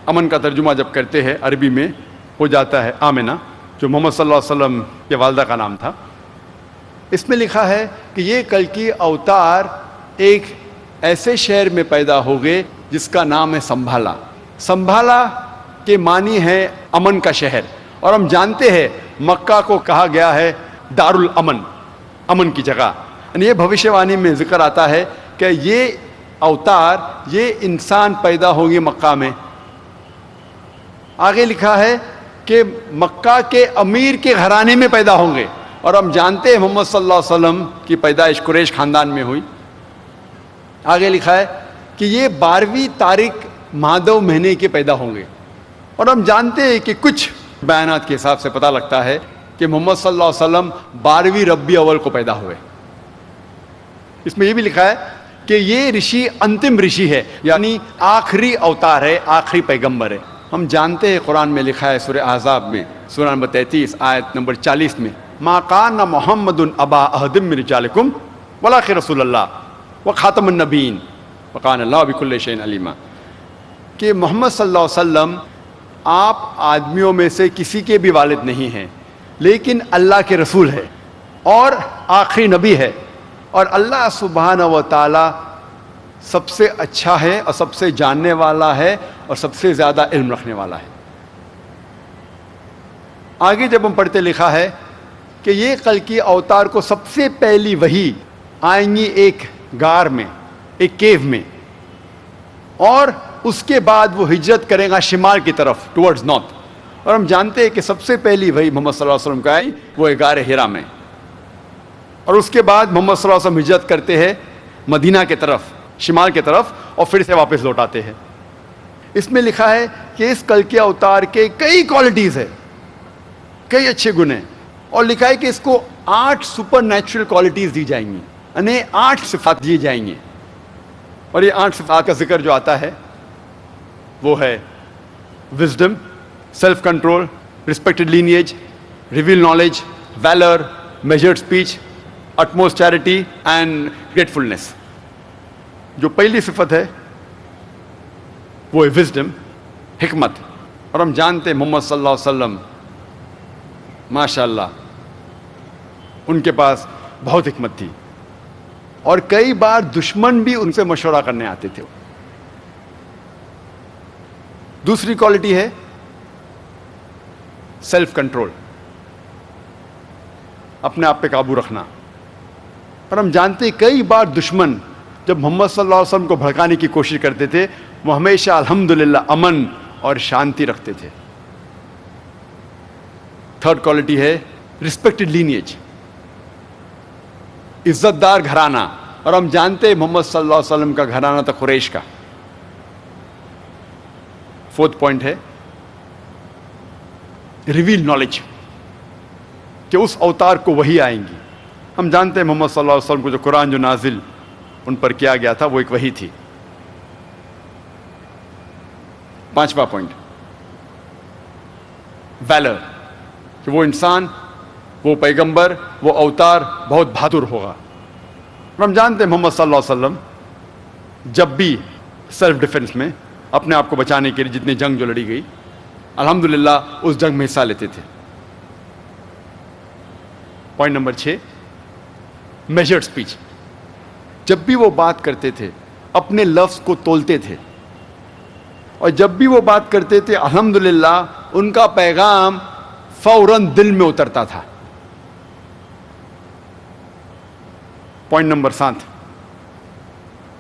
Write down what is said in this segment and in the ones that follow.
امن کا ترجمہ جب کرتے ہیں عربی میں ہو جاتا ہے آمنہ، جو محمد صلی اللہ علیہ وسلم کے والدہ کا نام تھا۔ اس میں لکھا ہے کہ یہ کلکی اوتار ایک ایسے شہر میں پیدا ہو گئے جس کا نام ہے سنبھالا۔ سنبھالا کے معنی ہے امن کا شہر، اور ہم جانتے ہیں مکہ کو کہا گیا ہے دار الامن، امن کی جگہ۔ یعنی یہ بھوشیہ وانی میں ذکر آتا ہے کہ یہ اوتار، یہ انسان پیدا ہوں گے مکہ میں۔ آگے لکھا ہے کہ مکہ کے امیر کے گھرانے میں پیدا ہوں گے، اور ہم جانتے ہیں محمد صلی اللہ علیہ وسلم کی پیدائش قریش خاندان میں ہوئی۔ آگے لکھا ہے کہ یہ 12ویں تاریخ مہادو مہینے کے پیدا ہوں گے، اور ہم جانتے ہیں کہ کچھ بیانات کے حساب سے پتہ لگتا ہے کہ محمد صلی اللہ علیہ وسلم 12ویں ربیع اول کو پیدا ہوئے۔ اس میں یہ بھی لکھا ہے کہ یہ رشی انتم رشی ہے، یعنی آخری اوتار ہے، آخری پیغمبر ہے۔ ہم جانتے ہیں قرآن میں لکھا ہے سورہ احزاب میں سورہ نمبر 33 آیت نمبر 40 میں، ما کان محمد ابا احد من رجالکم ولکن رسول اللہ وخاتم النبیین وکان اللہ بکل شیء علیما، کہ محمد صلی اللہ علیہ وسلم آپ آدمیوں میں سے کسی کے بھی والد نہیں ہیں، لیکن اللہ کے رسول ہے اور آخری نبی ہے، اور اللہ سبحانہ و تعالی سب سے اچھا ہے اور سب سے جاننے والا ہے اور سب سے زیادہ علم رکھنے والا ہے۔ آگے جب ہم پڑھتے لکھا ہے کہ یہ کلکی اوتار کو سب سے پہلی وحی آئیں گی ایک غار میں، ایک کیو میں، اور اس کے بعد وہ ہجرت کرے گا شمال کی طرف ٹورڈز نارتھ۔ اور ہم جانتے ہیں کہ سب سے پہلی وحی محمد صلی اللہ علیہ وسلم کا آئی وہ غار ہرا میں، اور اس کے بعد محمد صلی اللہ علیہ وسلم ہجرت کرتے ہیں مدینہ کی طرف، شمال کی طرف، اور پھر سے واپس لوٹ آتے ہیں۔ اس میں لکھا ہے کہ اس کلکی اوتار کے کئی کوالٹیز ہیں، کئی اچھے گن ہیں، اور لکھا ہے کہ اس کو 8 سپر نیچرل کوالٹیز دی جائیں گی، یعنی 8 صفات دی جائیں گی۔ اور یہ 8 صفات کا ذکر جو آتا ہے وہ ہے wisdom, self control, respected lineage, reveal knowledge, valour, measured speech, utmost charity and gratefulness. جو پہلی صفت ہے وہ ہے وزڈم، حکمت، اور ہم جانتے ہیں محمد صلی اللہ علیہ وسلم ماشاء اللہ ان کے پاس بہت حکمت تھی، اور کئی بار دشمن بھی ان سے مشورہ کرنے آتے تھے۔ دوسری کوالٹی ہے سیلف کنٹرول، اپنے آپ پہ قابو رکھنا، اور ہم جانتے ہیں کئی بار دشمن جب محمد صلی اللہ علیہ وسلم کو بھڑکانے کی کوشش کرتے تھے وہ ہمیشہ الحمدللہ امن اور شانتی رکھتے تھے۔ تھرڈ کوالٹی ہے رسپیکٹڈ لینیج، عزت دار گھرانہ، اور ہم جانتے ہیں محمد صلی اللہ علیہ وسلم کا گھرانہ تھا قریش کا۔ فورتھ پوائنٹ ہے ریویل نالج، کہ اس اوتار کو وحی آئیں گی۔ ہم جانتے ہیں محمد صلی اللہ علیہ وسلم کو جو قرآن جو نازل ان پر کیا گیا تھا وہ ایک وحی تھی۔ پانچواں پوائنٹ ویلر، کہ وہ انسان، وہ پیغمبر، وہ اوتار بہت بہادر ہوگا۔ ہم جانتے ہیں محمد صلی اللہ علیہ وسلم جب بھی سیلف ڈیفنس میں اپنے آپ کو بچانے کے لیے جتنی جنگ جو لڑی گئی الحمدللہ اس جنگ میں حصہ لیتے تھے۔ پوائنٹ نمبر 6 میجرڈ اسپیچ، جب بھی وہ بات کرتے تھے اپنے لفظ کو تولتے تھے، اور جب بھی وہ بات کرتے تھے الحمدللہ ان کا پیغام فوراً دل میں اترتا تھا۔ پوائنٹ نمبر 7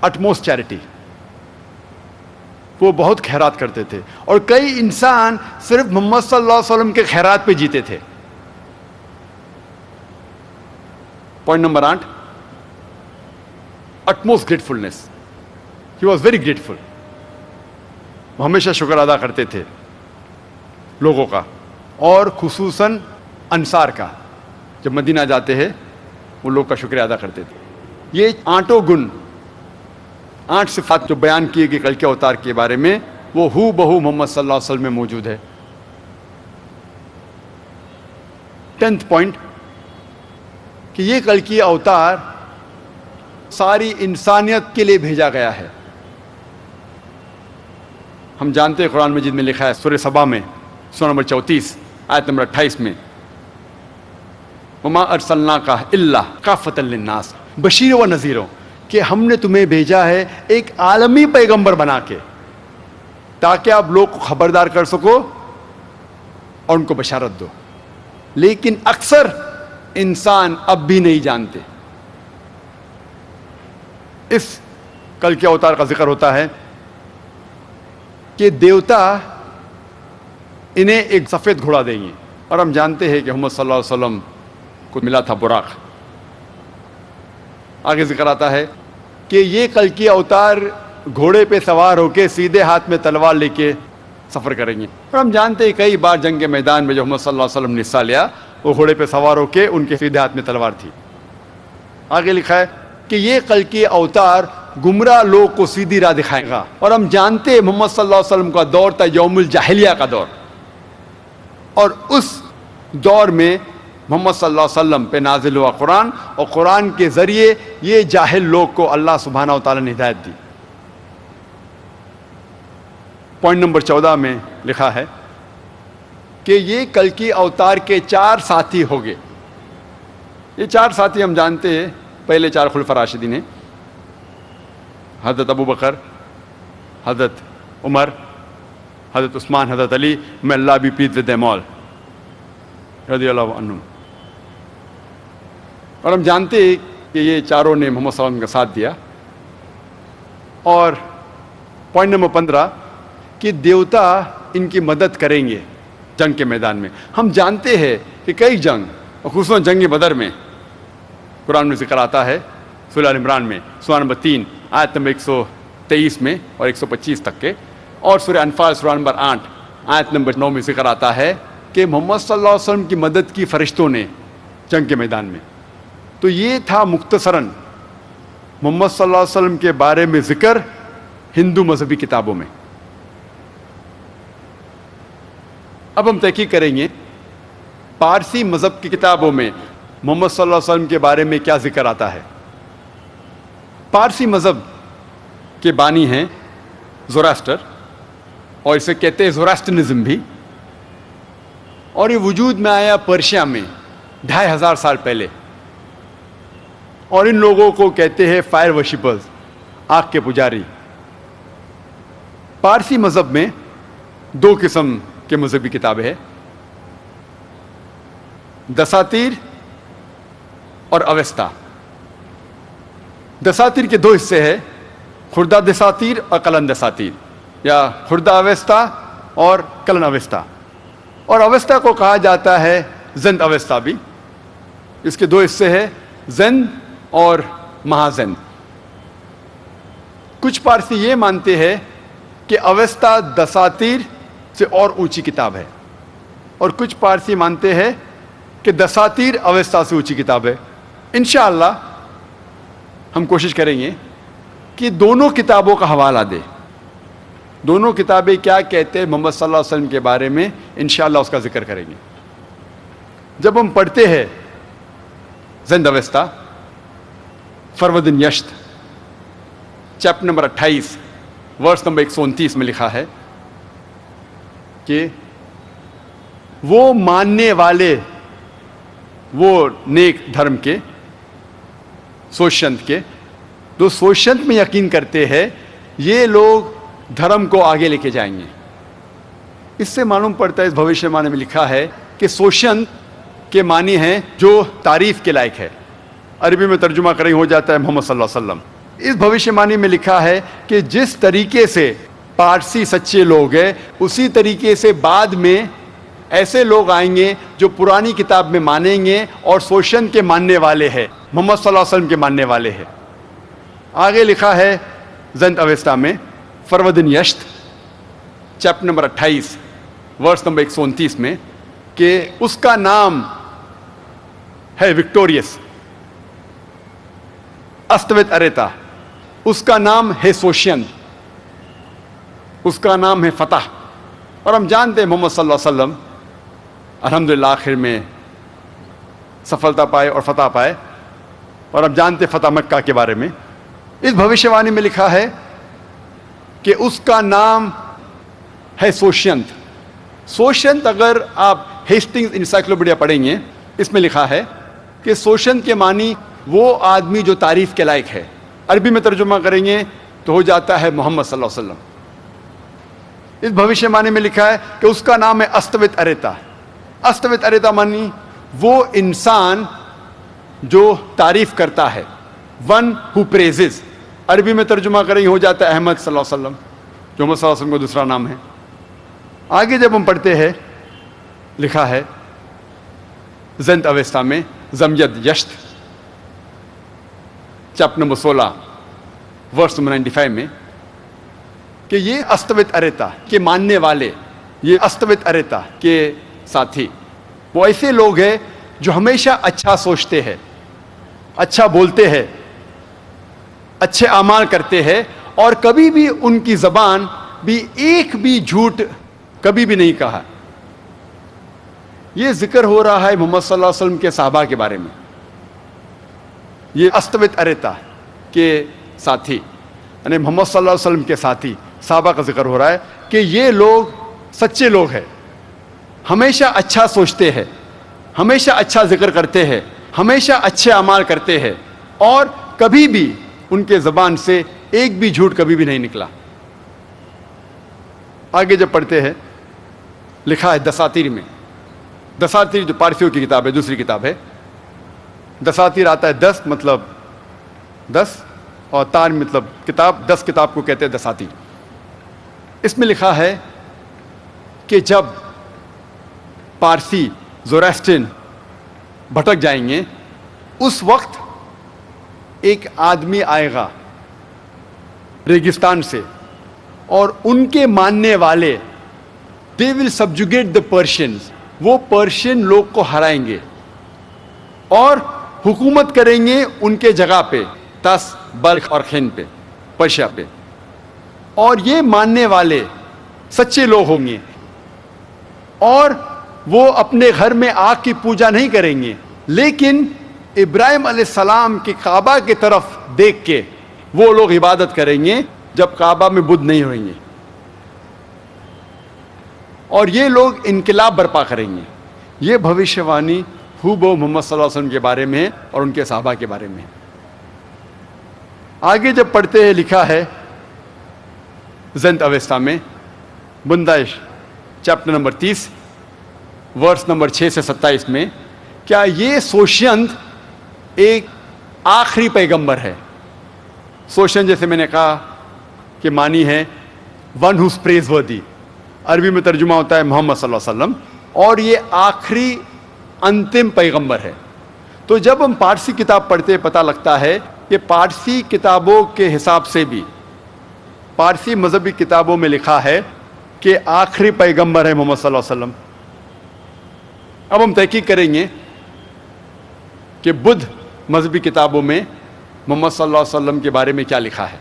اٹموسٹ چیریٹی، وہ بہت خیرات کرتے تھے، اور کئی انسان صرف محمد صلی اللہ علیہ وسلم کے خیرات پہ جیتے تھے۔ Point number 8 utmost gratefulness, he was very grateful, وہ ہمیشہ شکر ادا کرتے تھے لوگوں کا، اور خصوصاً انصار کا۔ جب مدینہ جاتے ہیں وہ لوگ کا شکریہ ادا کرتے تھے۔ یہ 8 گن، 8 صفات جو بیان کیے گئے کلکی اوتار کے بارے میں وہ ہو بہو محمد صلی اللہ علیہ وسلم میں موجود ہے۔ 10th پوائنٹ کہ یہ کلکی اوتار ساری انسانیت کے لیے بھیجا گیا ہے۔ ہم جانتے ہیں قرآن مجید میں لکھا ہے سورہ سبا میں سورہ نمبر 34 آیت نمبر 28 میں وما ارسلناک الا کافۃ للناس بشیر و نذیر، کہ ہم نے تمہیں بھیجا ہے ایک عالمی پیغمبر بنا کے تاکہ آپ لوگ کو خبردار کر سکو اور ان کو بشارت دو. لیکن اکثر انسان اب بھی نہیں جانتے. اس کل کے اوتار کا ذکر ہوتا ہے کہ دیوتا انہیں ایک سفید گھوڑا دیں گے، اور ہم جانتے ہیں کہ محمد صلی اللہ علیہ وسلم کو ملا تھا براق. آگے ذکر آتا ہے کہ یہ کل کی اوتار گھوڑے پہ سوار ہو کے سیدھے ہاتھ میں تلوار لے کے سفر کریں گے. اور ہم جانتے ہیں کئی بار جنگ کے میدان میں جو محمد صلی اللہ علیہ وسلم نے حصہ لیا وہ گھوڑے پہ سوار ہو کے ان کے سیدھے ہاتھ میں تلوار تھی. آگے لکھا ہے کہ یہ کل کی اوتار گمراہ لوگ کو سیدھی راہ دکھائے گا. اور ہم جانتے ہیں محمد صلی اللہ علیہ وسلم کا دور تھا یوم الجاہلیہ کا دور، اور اس دور میں محمد صلی اللہ علیہ وسلم پہ نازل ہوا قرآن، اور قرآن کے ذریعے یہ جاہل لوگ کو اللہ سبحانہ و تعالیٰ نے ہدایت دی. پوائنٹ نمبر 14 میں لکھا ہے کہ یہ کل کی اوتار کے 4 ساتھی ہو گئے. یہ 4 ساتھی ہم جانتے ہیں پہلے 4 خلفاء راشدین ہیں، حضرت ابو بکر، حضرت عمر، حضرت عثمان، حضرت علی، میں اللہ بھی پیٹ ود دیم آل رضی اللہ عنہم. اور ہم جانتے ہیں کہ یہ چاروں نے محمد صلی اللہ علیہ وسلم کا ساتھ دیا. اور پوائنٹ نمبر 15 کہ دیوتا ان کی مدد کریں گے جنگ کے میدان میں. ہم جانتے ہیں کہ کئی جنگ، اور خصوصاً جنگ بدر میں قرآن میں ذکر آتا ہے سورہ عمران میں سورہ نمبر 3 آیت نمبر 123 میں اور 125 تک کے، اور سورہ انفال سورہ نمبر 8 آیت نمبر 9 میں ذکر آتا ہے کہ محمد صلی اللہ علیہ وسلم کی مدد کی فرشتوں نے جنگ کے میدان میں. تو یہ تھا مختصراً محمد صلی اللہ علیہ وسلم کے بارے میں ذکر ہندو مذہبی کتابوں میں. اب ہم تحقیق کریں گے پارسی مذہب کی کتابوں میں محمد صلی اللہ علیہ وسلم کے بارے میں کیا ذکر آتا ہے. پارسی مذہب کے بانی ہیں زوراسٹر، اور اسے کہتے ہیں زوراسٹرنزم بھی، اور یہ وجود میں آیا پرشیا میں 2500 سال پہلے. اور ان لوگوں کو کہتے ہیں فائر ورشپرز، آگ کے پجاری. پارسی مذہب میں 2 قسم کے مذہبی کتابیں ہیں، دساتیر اور اوستا. دساتیر کے 2 حصے ہیں، خردہ دساتیر اور کلن دساتیر، یا خردہ اوستا اور کلن اوستا. اور اوستا کو کہا جاتا ہے زند اوستا بھی. اس کے 2 حصے ہیں، زند اور مہازند. کچھ پارسی یہ مانتے ہیں کہ اوستا دساتیر سے اور اونچی کتاب ہے، اور کچھ پارسی مانتے ہیں کہ دساتیر اوستا سے اونچی کتاب ہے. انشاءاللہ ہم کوشش کریں گے کہ دونوں کتابوں کا حوالہ دیں، دونوں کتابیں کیا کہتے ہیں محمد صلی اللہ علیہ وسلم کے بارے میں، انشاءاللہ اس کا ذکر کریں گے. جب ہم پڑھتے ہیں Zend Avesta Farvardin Yasht chapter number 28 verse number 129 میں لکھا ہے کہ وہ ماننے والے، وہ نیک دھرم کے سوشنت کے جو سوشنت میں یقین کرتے ہیں، یہ لوگ دھرم کو آگے لے کے جائیں گے. اس سے معلوم پڑتا ہے، اس بھوشیہ معنی میں لکھا ہے کہ سوشنت کے معنی ہیں جو تعریف کے لائق ہے. عربی میں ترجمہ کریں ہو جاتا ہے محمد صلی اللہ علیہ وسلم. اس بھوشیہ معنی میں لکھا ہے کہ جس طریقے سے پارسی سچے لوگ ہیں، اسی طریقے سے بعد میں ایسے لوگ آئیں گے جو پرانی کتاب میں مانیں گے اور سوشن کے ماننے والے ہیں، محمد صلی اللہ علیہ وسلم کے ماننے والے ہیں. آگے لکھا ہے زند اوستا میں فروردن Yasht chapter number 28 verse number 129 میں کہ اس کا نام ہے وکٹوریس استوت اریتا، اس کا نام ہے سوشین، اس کا نام ہے فتح. اور ہم جانتے ہیں محمد صلی اللہ علیہ وسلم الحمدللہ آخر میں سفلتا پائے اور فتح پائے. اور ہم جانتے ہیں فتح مکہ کے بارے میں. اس بھوشیہ وانی میں لکھا ہے کہ اس کا نام ہے سوشینت. سوشینت اگر آپ ہیسٹنگز انسائکلوپیڈیا پڑھیں گے, اس میں لکھا ہے کہ سوشینت کے معنی وہ آدمی جو تعریف کے لائق ہے. عربی میں ترجمہ کریں گے تو ہو جاتا ہے محمد صلی اللہ علیہ وسلم. اس بھوشیہ معنی میں لکھا ہے کہ اس کا نام ہے استوت اریتا. استوت اریتا معنی وہ انسان جو تعریف کرتا ہے, ون ہو پریزز. عربی میں ترجمہ کریں ہو جاتا ہے احمد صلی اللہ علیہ وسلم, جو محمد صلی اللہ علیہ وسلم کا دوسرا نام ہے. آگے جب ہم پڑھتے ہیں لکھا ہے زنت اویستا میں زمید یشت چیپٹر نمبر 16 ورس نمبر 95 میں کہ یہ استوت اریتا کے ماننے والے, یہ استوت اریتا کے ساتھی وہ ایسے لوگ ہیں جو ہمیشہ اچھا سوچتے ہیں, اچھا بولتے ہیں, اچھے اعمال کرتے ہیں, اور کبھی بھی ان کی زبان بھی ایک بھی جھوٹ کبھی بھی نہیں کہا. یہ ذکر ہو رہا ہے محمد صلی اللہ علیہ وسلم کے صحابہ کے بارے میں. یہ استوت اریتا کے ساتھی یعنی محمد صلی اللہ علیہ وسلم کے ساتھی صحابہ کا ذکر ہو رہا ہے کہ یہ لوگ سچے لوگ ہیں, ہمیشہ اچھا سوچتے ہیں, ہمیشہ اچھا ذکر کرتے ہیں, ہمیشہ اچھے اعمال کرتے ہیں, اور کبھی بھی ان کے زبان سے ایک بھی جھوٹ کبھی بھی نہیں نکلا. آگے جب پڑھتے ہیں لکھا ہے دساتیر میں, دساتیر جو پارسیوں کی کتاب ہے, دوسری کتاب ہے. دساتیر آتا ہے 10 مطلب 10 اور تار مطلب کتاب, 10 کتاب کو کہتے ہیں دساتیر. اس میں لکھا ہے کہ جب پارسی زوراسٹرین بھٹک جائیں گے اس وقت ایک آدمی آئے گا ریگستان سے, اور ان کے ماننے والے they will subjugate the Persians, وہ پرشین لوگ کو ہرائیں گے اور حکومت کریں گے ان کے جگہ پہ, تس بلخ اور خن پہ, پرشیا پہ. اور یہ ماننے والے سچے لوگ ہوں گے, اور وہ اپنے گھر میں آگ کی پوجا نہیں کریں گے, لیکن ابراہیم علیہ السلام کے کعبہ کی طرف دیکھ کے وہ لوگ عبادت کریں گے جب کعبہ میں بدھ نہیں ہوئیں گے. اور یہ لوگ انقلاب برپا کریں گے. یہ بھوشیہ وانی ہو محمد صلی اللہ علیہ وسلم کے بارے میں ہے اور ان کے صحابہ کے بارے میں ہے. آگے جب پڑھتے ہیں لکھا ہے زنت اویستا میں بندائش چیپٹر نمبر 30 ورس نمبر 6 سے 27 میں, کیا یہ سوشینت ایک آخری پیغمبر ہے. سوشینت جیسے میں نے کہا کہ معنی ہے ون ہوز پریز وردی, عربی میں ترجمہ ہوتا ہے محمد صلی اللہ علیہ وسلم, اور یہ آخری انتم پیغمبر ہے. تو جب ہم پارسی کتاب پڑھتے پتہ لگتا ہے کہ پارسی کتابوں کے حساب سے بھی, پارسی مذہبی کتابوں میں لکھا ہے کہ آخری پیغمبر ہے محمد صلی اللہ علیہ وسلم. اب ہم تحقیق کریں گے کہ بدھ مذہبی کتابوں میں محمد صلی اللہ علیہ وسلم کے بارے میں کیا لکھا ہے.